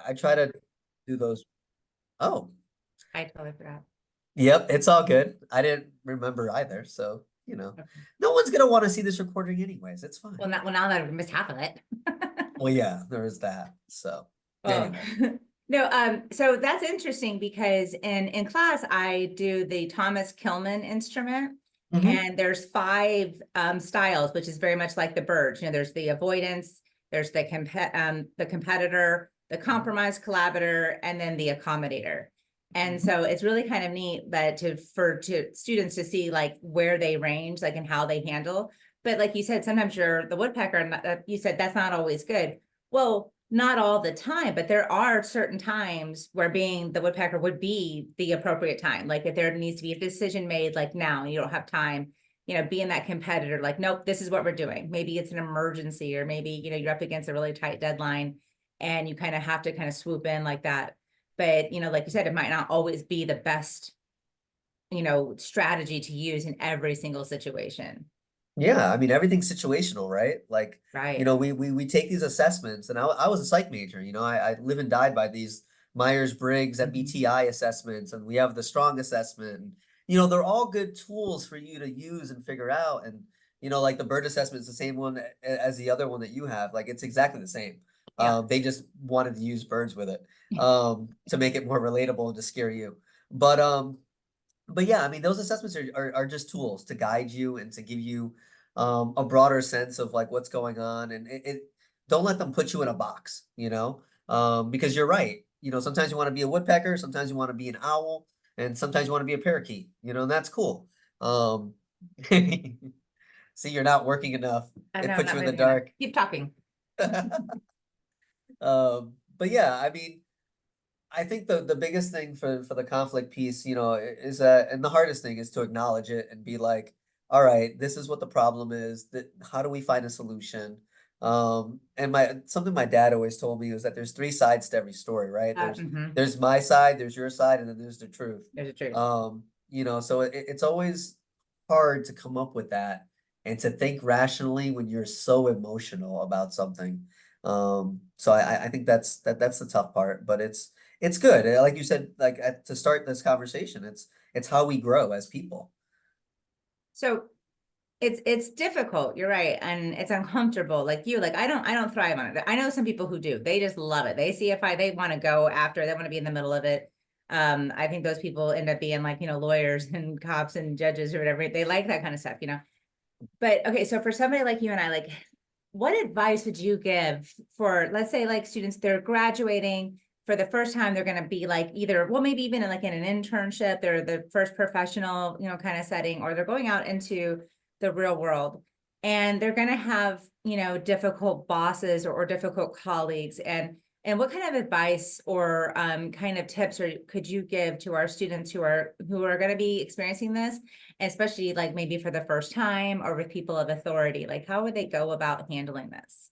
I try to do those. Oh, I totally forgot. yep, it's all good. I didn't remember either, so Okay. no one's gonna want to see this recording anyways. It's fine. Well, now that I've missed half of it. Well, yeah, there is that. So Well, anyway. no, so that's interesting because in class I do the Thomas Kilmann instrument, Hmm. and there's five styles, which is very much like the birds. There's the avoidance, there's the competitor, the compromise collaborator, and then the accommodator. And so it's really kind of neat that to students to see like where they range, like and how they handle. But like you said, sometimes you're the woodpecker, and you said that's not always good. Well, not all the time, but there are certain times where being the woodpecker would be the appropriate time. Like if there needs to be a decision made, like now, and you don't have time, being that competitor, like, nope, this is what we're doing. Maybe it's an emergency, or maybe, you're up against a really tight deadline and you kind of have to kind of swoop in like that. But, like you said, it might not always be the best, strategy to use in every single situation. Yeah, I mean everything's situational, right? Like, Right. we take these assessments, and I was a psych major, I live and died by these Myers-Briggs Mhm. MBTI assessments, and we have the strong assessment. And, they're all good tools for you to use and figure out. And, like the bird assessment is the same one as the other one that you have. Like it's exactly the same. Yeah. They just wanted to use birds with it, to make it more relatable and to scare you. But yeah, I mean, those assessments are just tools to guide you and to give you a broader sense of like what's going on. And don't let them put you in a box, because you're right. Sometimes you want to be a woodpecker, sometimes you want to be an owl, and sometimes you want to be a parakeet, and that's cool. Um, see, you're not working enough. I It know, puts you not in the moving enough. dark. Keep talking. But yeah, I mean, I think the biggest thing for the conflict piece, is that, and the hardest thing is to acknowledge it and be like, all right, this is what the problem is. That how do we find a solution? And my something my dad always told me was that there's three sides to every story, right? Mhm. There's my side, there's your side, and then there's the truth. There's a truth. So it's always hard to come up with that and to think rationally when you're so emotional about something. So I think that's the tough part, but it's good. Like you said, like to start this conversation, it's how we grow as people. So it's difficult, you're right, and it's uncomfortable. Like you, like I don't thrive on it. I know some people who do. They just love it. They see if I they want to go after, they want to be in the middle of it. I think those people end up being like, lawyers and cops and judges or whatever. They like that kind of stuff. But okay, so for somebody like you and I, like, what advice would you give for, let's say, like students, they're graduating for the first time, they're going to be like either, well, maybe even in like in an internship, they're the first professional, kind of setting, or they're going out into the real world, and they're going to have, difficult bosses or difficult colleagues, and what kind of advice or kind of tips or could you give to our students who are going to be experiencing this, especially like maybe for the first time or with people of authority? Like, how would they go about handling this?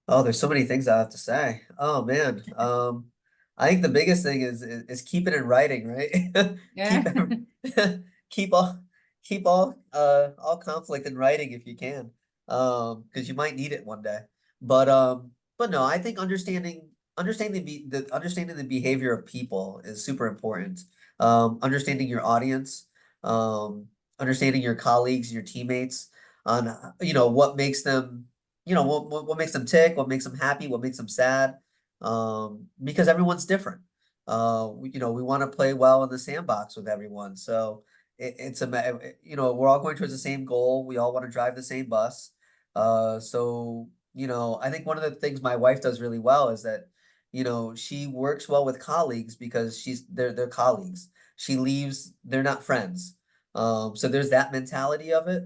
Oh, there's so many things I have to say. Oh man. I think the biggest thing is keep it in writing, right? Yeah. Keep keep all all conflict in writing if you can. Because you might need it one day. But no, I think understanding the behavior of people is super important. Understanding your audience, understanding your colleagues, your teammates, on what makes them, what makes them tick, what makes them happy, what makes them sad. Because everyone's different. We want to play well in the sandbox with everyone. So we're all going towards the same goal. We all want to drive the same bus. I think one of the things my wife does really well is that, she works well with colleagues because they're colleagues. She leaves, they're not friends. So there's that mentality of it.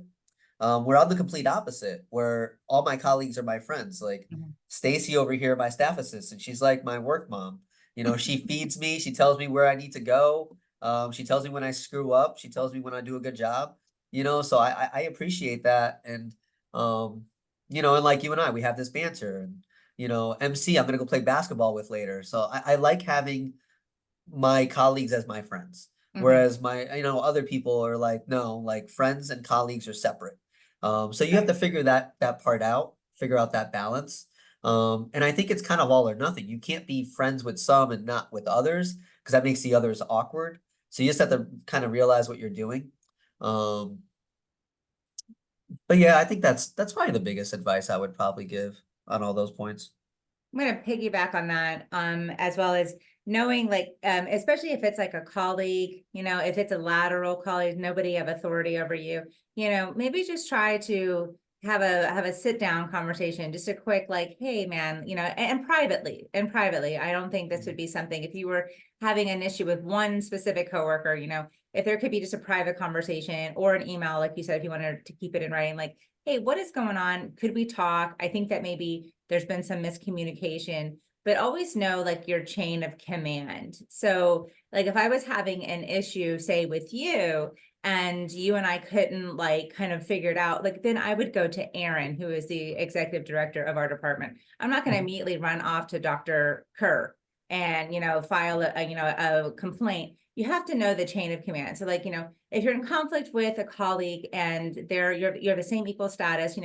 We're on the complete opposite, where all my colleagues are my friends. Like Mhm. Stacy over here, my staff assistant, she's like my work mom. She feeds me, she tells me where I need to go. She tells me when I screw up, she tells me when I do a good job. So I appreciate that. And like you and I, we have this banter. And MC, I'm gonna go play basketball with later. So I like having my colleagues as my friends. Mhm. Whereas other people are like, no, like friends and colleagues are separate. So you have Right. to figure that part out, figure out that balance. And I think it's kind of all or nothing. You can't be friends with some and not with others because that makes the others awkward. So you just have to kind of realize what you're doing. Um, but yeah, I think that's probably the biggest advice I would probably give on all those points. I'm gonna piggyback on that, as well as knowing like, especially if it's like a colleague, if it's a lateral colleague, nobody have authority over you, maybe just try to have a sit down conversation, just a quick like, hey man, and privately. I don't think this would be something if you were having an issue with one specific coworker, if there could be just a private conversation or an email, like you said, if you wanted to keep it in writing, like, hey, what is going on? Could we talk? I think that maybe there's been some miscommunication, but always know like your chain of command. So, like, if I was having an issue, say with you, and you and I couldn't like kind of figure it out, like then I would go to Aaron, who is the executive director of our department. I'm not going to Mhm. immediately run off to Dr. Kerr and file a complaint. You have to know the chain of command. So like, if you're in conflict with a colleague and you're the same equal status,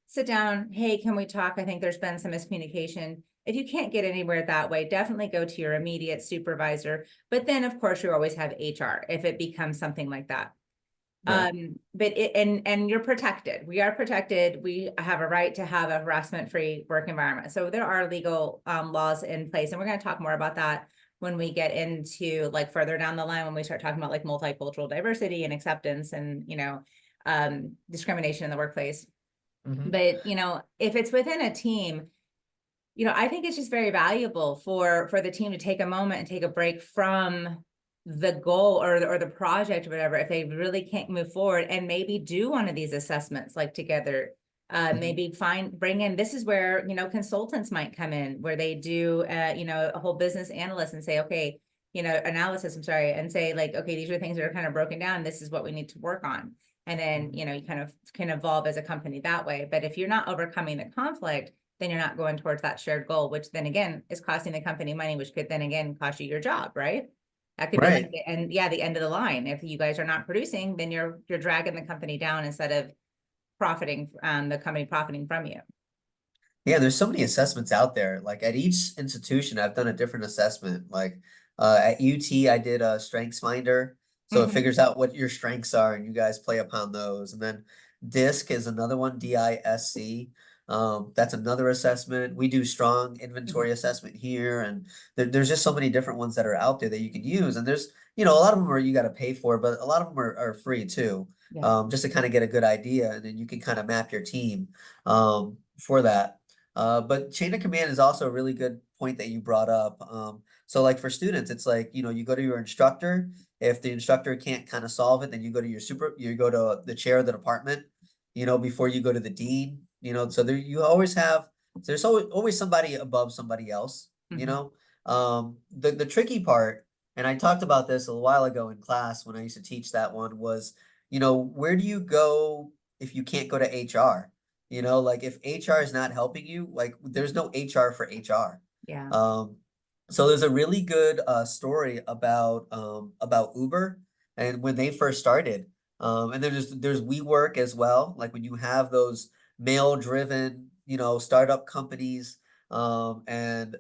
sit down, hey, can we talk? I think there's been some miscommunication. If you can't get anywhere that way, definitely go to your immediate supervisor. But then of course you always have HR if it becomes something like that. Right. But and you're protected. We are protected. We have a right to have a harassment-free work environment. So there are legal laws in place, and we're going to talk more about that when we get into like further down the line when we start talking about like multicultural diversity and acceptance and discrimination in the workplace. Hmm. But if it's within a team, I think it's just very valuable for the team to take a moment and take a break from the goal or the project or whatever if they really can't move forward and maybe do one of these assessments like together. Hmm. Maybe bring in, this is where consultants might come in where they do a whole business analyst and say, okay, analysis, I'm sorry, and say like, okay, these are things that are kind of broken down, this is what we need to work on. And then Hmm. you kind of can evolve as a company that way. But if you're not overcoming the conflict, then you're not going towards that shared goal, which then again is costing the company money, which could then again cost you your job, right? That could be like Right. the end of the line. If you guys are not producing, then you're dragging the company down instead of profiting, the company profiting from you. Yeah, there's so many assessments out there. Like at each institution, I've done a different assessment. Like at UT, I did a strengths finder. So it Mhm. figures out what your strengths are and you guys play upon those. And then DISC is another one, DISC. That's another assessment. We do strong inventory Mhm. assessment here. And there's just so many different ones that are out there that you can use. And there's, a lot of them are you got to pay for, but a lot of them are free too. Yeah. Just to kind of get a good idea. And then you can kind of map your team for that. But chain of command is also a really good point that you brought up. So like for students, it's like, you go to your instructor. If the instructor can't kind of solve it, then you go to you go to the chair of the department, before you go to the dean, so there you always have, there's always somebody above somebody else, you Mhm. know? The tricky part, and I talked about this a while ago in class when I used to teach that one was, where do you go if you can't go to HR? Like if HR is not helping you, like there's no HR for HR. Yeah. Um, so there's a really good story about Uber and when they first started. And then there's WeWork as well. Like when you have those male driven, startup companies, and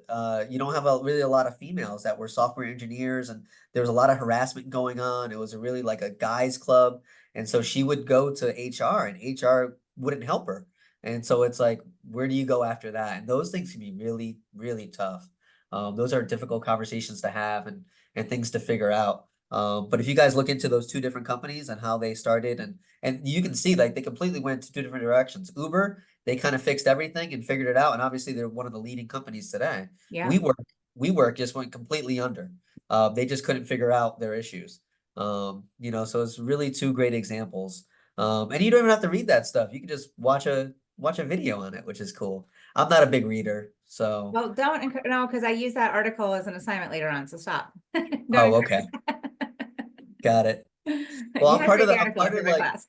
you don't have really a lot of females that were software engineers, and there was a lot of harassment going on. It was a really like a guys club. And so she would go to HR and HR wouldn't help her. And so it's like, where do you go after that? And those things can be really, really tough. Those are difficult conversations to have and things to figure out. But if you guys look into those two different companies and how they started, and you can see like they completely went to two different directions. Uber, they kind of fixed everything and figured it out, and obviously they're one of the leading companies today. Yeah. WeWork, WeWork just went completely under. They just couldn't figure out their issues. So it's really two great examples. And you don't even have to read that stuff. You can just watch a video on it, which is cool. I'm not a big reader, so. Well, don't no, because I use that article as an assignment later on. So stop. Don't Oh, encourage. okay. Got it. Well, You have to read the I'm article part after of my like, class.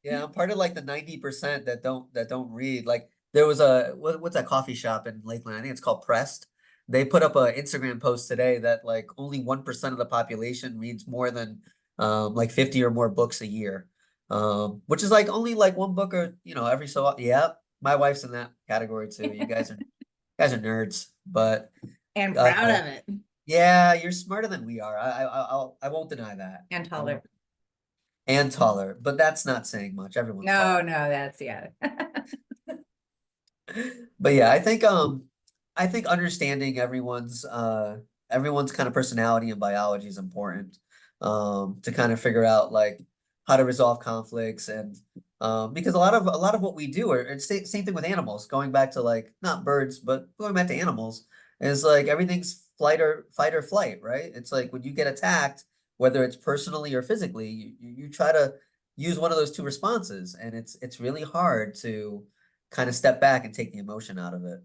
yeah, I'm part of like the 90% that don't read. Like there was what's that coffee shop in Lakeland? I think it's called Pressed. They put up a Instagram post today that like only 1% of the population reads more than like 50 or more books a year. Which is like only like one book or every so yeah, my wife's in that category too. You guys are nerds, but And uh, proud of it yeah, you're smarter than we are. I won't deny that. and I taller. won't. And taller, but that's not saying much. Everyone's No, taller. no, that's yeah. But yeah, I think understanding everyone's kind of personality and biology is important. To kind of figure out like how to resolve conflicts and because a lot of what we do are it's same thing with animals, going back to like not birds, but going back to animals, is like everything's fight or flight, right? It's like when you get attacked, whether it's personally or physically, you try to use one of those two responses, and it's really hard to kind of step back and take the emotion out of it.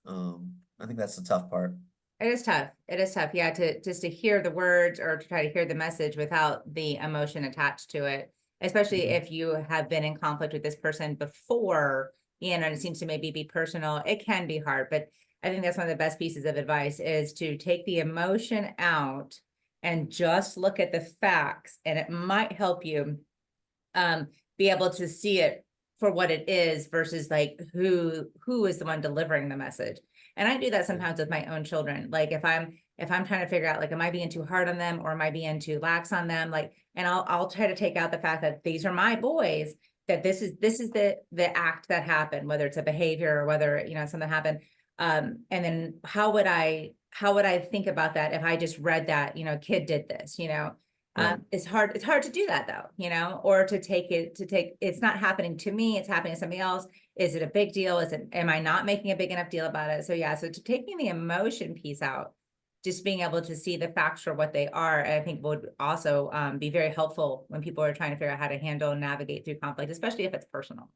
I think that's the tough part. It is tough. It is tough. Yeah, to just to hear the words or to try to hear the message without the emotion attached to it, especially Mhm. if you have been in conflict with this person before, and it seems to maybe be personal. It can be hard, but I think that's one of the best pieces of advice is to take the emotion out and just look at the facts, and it might help you be able to see it for what it is versus like who is the one delivering the message. And I do that Yeah. sometimes with my own children. Like if I'm trying to figure out like am I being too hard on them or am I being too lax on them? Like, and I'll try to take out the fact that these are my boys, that this is the act that happened, whether it's a behavior or whether something happened. And then how would I think about that if I just read that, kid did this, Right. it's hard to do that though, or to take it's not happening to me, it's happening to somebody else. Is it a big deal? Am I not making a big enough deal about it? So yeah, so to taking the emotion piece out, just being able to see the facts for what they are, I think would also be very helpful when people are trying to figure out how to handle and navigate through conflict, especially if it's personal.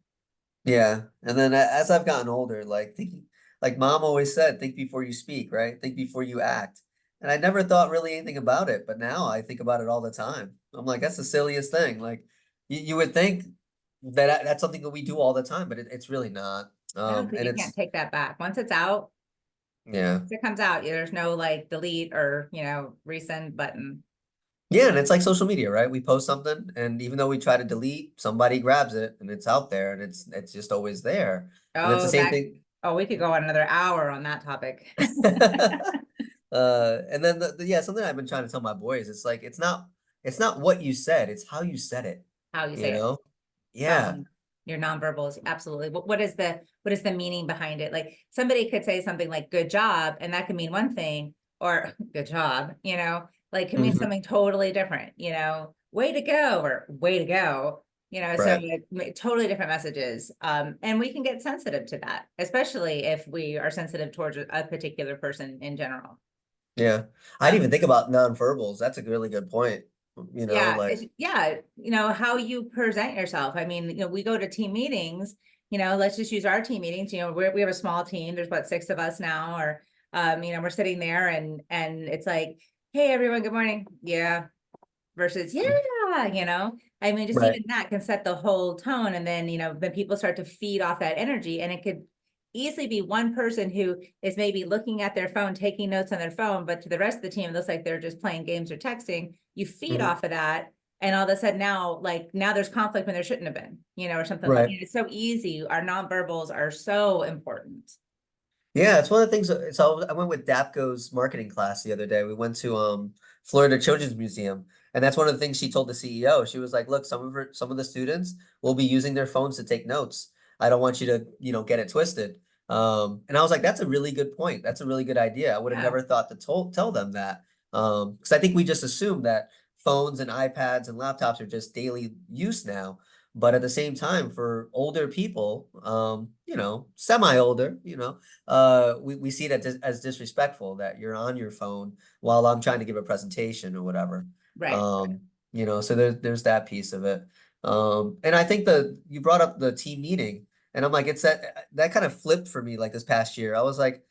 Yeah. And then as I've gotten older, like thinking, like mom always said, think before you speak, right? Think before you act. And I never thought really anything about it, but now I think about it all the time. I'm like, that's the silliest thing. Like you would think that that's something that we do all the time, but it's really not. No, because And you can't it's take that back. Once it's out, yeah. once it comes out, there's no like delete or resend button. Yeah, and it's like social media, right? We post something, and even though we try to delete, somebody grabs it, and it's out there, and it's just always there. And it's the Oh, same that. thing. Oh, we could go on another hour on that topic. And then yeah, something I've been trying to tell my boys, it's like it's not what you said, it's how you said it, How you you say it. know? Yeah. Tone, your nonverbals, absolutely. What is the meaning behind it? Like somebody could say something like "good job," and that could mean one thing, or "good job," like could mean Hmm. something totally different. Way to go or way to go. So Right. like, totally different messages. And we can get sensitive to that, especially if we are sensitive towards a particular person in general. Yeah. I didn't even Um, think about nonverbals. That's a really good point. Yeah, Like yeah, how you present yourself. I mean, we go to team meetings, let's just use our team meetings. We have a small team. There's about 6 of us now, or we're sitting there and it's like, hey everyone, good morning. Yeah, versus yeah, I mean, just right. even that can set the whole tone. And then, then people start to feed off that energy. And it could easily be one person who is maybe looking at their phone, taking notes on their phone, but to the rest of the team, it looks like they're just playing games or texting. You feed Hmm. off of that. And all of a sudden now there's conflict when there shouldn't have been, or something like, Right. it's so easy. Our nonverbals are so important. Yeah, it's one of the things. So I went with Dapco's marketing class the other day. We went to Florida Children's Museum, and that's one of the things she told the CEO. She was like, "Look, some of the students will be using their phones to take notes. I don't want you to, get it twisted." And I was like, "That's a really good point. That's a really good idea. I would have Yeah. never thought to tell them that." Because I think we just assume that phones and iPads and laptops are just daily use now. But at the same time, for older people, semi-older, we see that as disrespectful that you're on your phone while I'm trying to give a presentation or whatever. Right. So there's that piece of it. And I think you brought up the team meeting, and I'm like, it's that kind of flipped for me like this past year. I was like,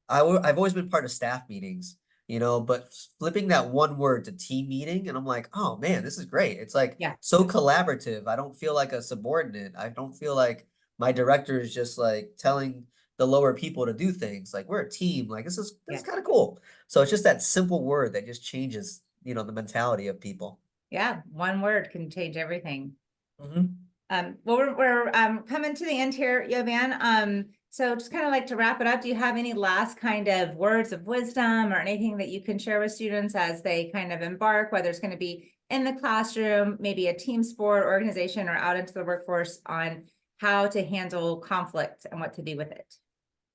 I've always been part of staff meetings, but flipping that one word to team meeting, and I'm like, oh man, this is great. It's like Yeah. so collaborative. I don't feel like a subordinate. I don't feel like my director is just like telling the lower people to do things. Like we're a team. Like this is Yeah. kind of cool. So it's just that simple word that just changes, the mentality of people. Yeah. One word can change everything. Hmm. Well, we're coming to the end here, Yovan. So just kind of like to wrap it up, do you have any last kind of words of wisdom or anything that you can share with students as they kind of embark, whether it's going to be in the classroom, maybe a team sport organization, or out into the workforce, on how to handle conflict and what to do with it?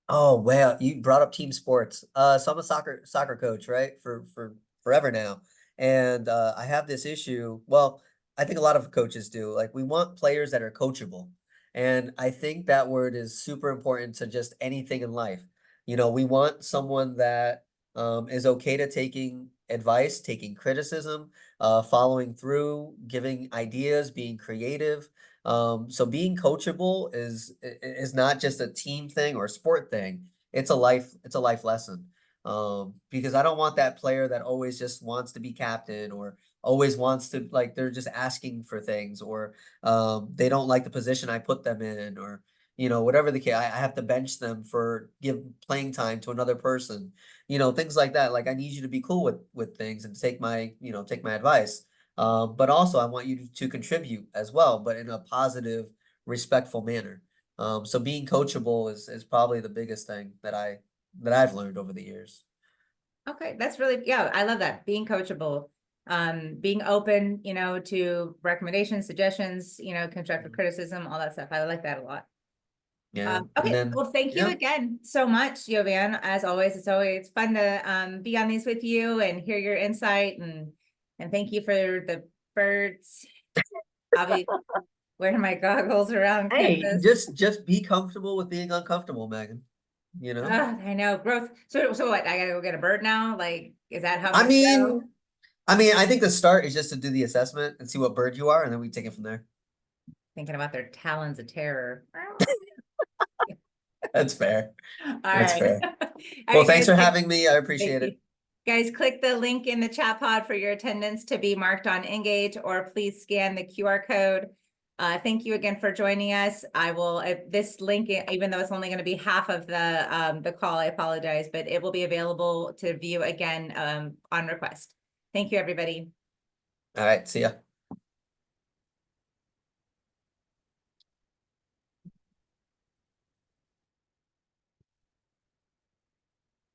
Oh, well, you brought up team sports. So I'm a soccer coach, right? For forever now. And I have this issue. Well, I think a lot of coaches do. Like we want players that are coachable. And I think that word is super important to just anything in life. You know, we want someone that is okay to taking advice, taking criticism, following through, giving ideas, being creative. So being coachable is not just a team thing or a sport thing. It's a life lesson. Because I don't want that player that always just wants to be captain or always wants to like they're just asking for things or they don't like the position I put them in or whatever the case. I have to bench them for give playing time to another person. Things like that. Like I need you to be cool with things and take my advice. But also I want you to contribute as well, but in a positive, respectful manner. So being coachable is probably the biggest thing that I've learned over the years. Okay, that's really, yeah, I love that. Being coachable, being open, to recommendations, suggestions, constructive criticism, all that stuff. I like that a lot. Yeah. And Okay, then well, thank you yeah. again so much, Jovan. As always, it's always fun to be on these with you and hear your insight, and thank you for the birds. I'll be wearing my goggles around Hey, campus. just be comfortable with being uncomfortable, Megan. You know? I know, growth. So what? I gotta go get a bird now? Like, is that how I'm I gonna mean, go? I think the start is just to do the assessment and see what bird you are, and then we take it from there. Thinking about their talons of terror. That's fair. All That's right. fair. All Well, right, thanks guys. for having me. I Thank appreciate you. it. Guys, click the link in the chat pod for your attendance to be marked on Engage, or please scan the QR code. Thank you again for joining us. I will, if this link, even though it's only going to be half of the call, I apologize, but it will be available to view again on request. Thank you, everybody. All right. See ya.